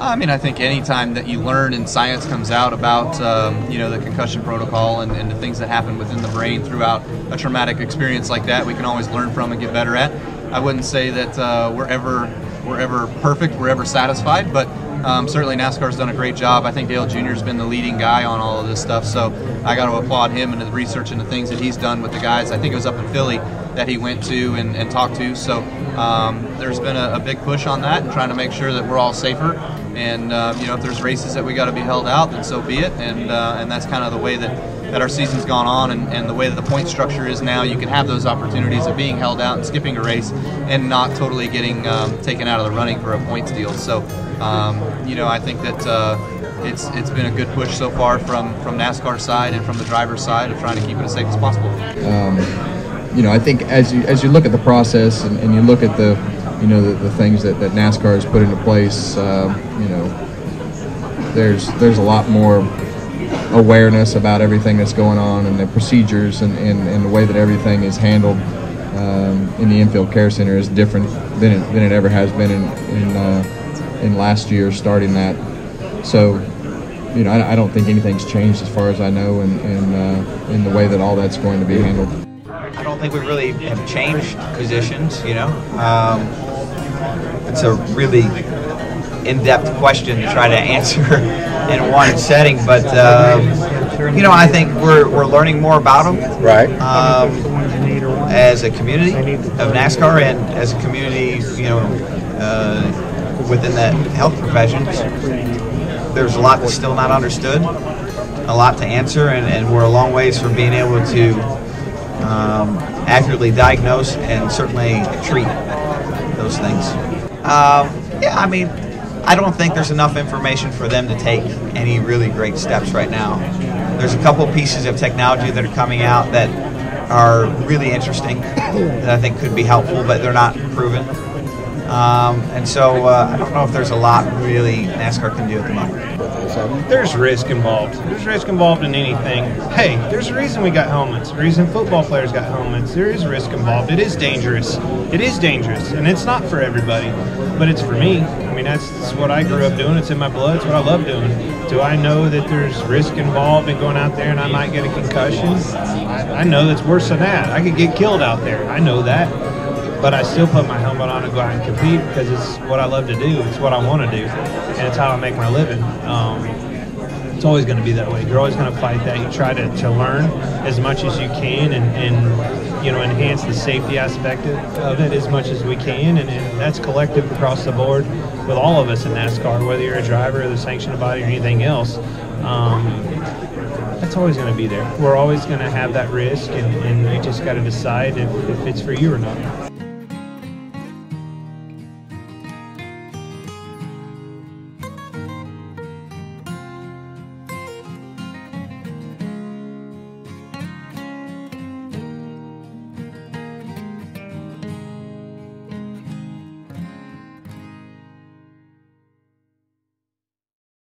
I mean, I think any time that you learn and science comes out about, the concussion protocol and the things that happen within the brain throughout a traumatic experience like that, we can always learn from and get better at. I wouldn't say that we're ever perfect, we're ever satisfied, but certainly NASCAR's done a great job. I think Dale Jr. has been the leading guy on all of this stuff, so I got to applaud him and the research and the things that he's done with the guys. I think it was up in Philly that he went to and talked to, so there's been a big push on that and trying to make sure that we're all safer. And if there's races that we got to be held out, then so be it. And that's kind of the way that our season's gone on, and the way that the point structure is now. You can have those opportunities of being held out and skipping a race and not totally getting taken out of the running for a points deal. So I think that it's been a good push so far from NASCAR's side and from the driver's side of trying to keep it as safe as possible. I think as you look at the process and you look at the things that NASCAR has put into place, there's a lot more awareness about everything that's going on, and the procedures and the way that everything is handled in the infield care center is different than it ever has been in last year starting that. So I don't think anything's changed as far as I know in the way that all that's going to be handled. I don't think we really have changed positions, It's a really in-depth question to try to answer in one setting, but I think we're learning more about them. Right. As a community of NASCAR and as a community, within the health professions, there's a lot that's still not understood, a lot to answer, and we're a long ways from being able to accurately diagnose and certainly treat those things. I don't think there's enough information for them to take any really great steps right now. There's a couple pieces of technology that are coming out that are really interesting that I think could be helpful, but they're not proven. I don't know if there's a lot really NASCAR can do at the moment. There's risk involved. There's risk involved in anything. Hey, there's a reason we got helmets. The reason football players got helmets. There is risk involved. It is dangerous. It is dangerous, and it's not for everybody, but it's for me. I mean, that's what I grew up doing. It's in my blood. It's what I love doing. Do I know that there's risk involved in going out there and I might get a concussion? I know that's worse than that. I could get killed out there. I know that. But I still put my helmet on and go out and compete because it's what I love to do. It's what I want to do, and it's how I make my living. It's always going to be that way. You're always going to fight that. You try to learn as much as you can and enhance the safety aspect of it as much as we can, and that's collective across the board with all of us in NASCAR, whether you're a driver or the sanctioning body or anything else. That's always going to be there. We're always going to have that risk, and you just got to decide if it's for you or not.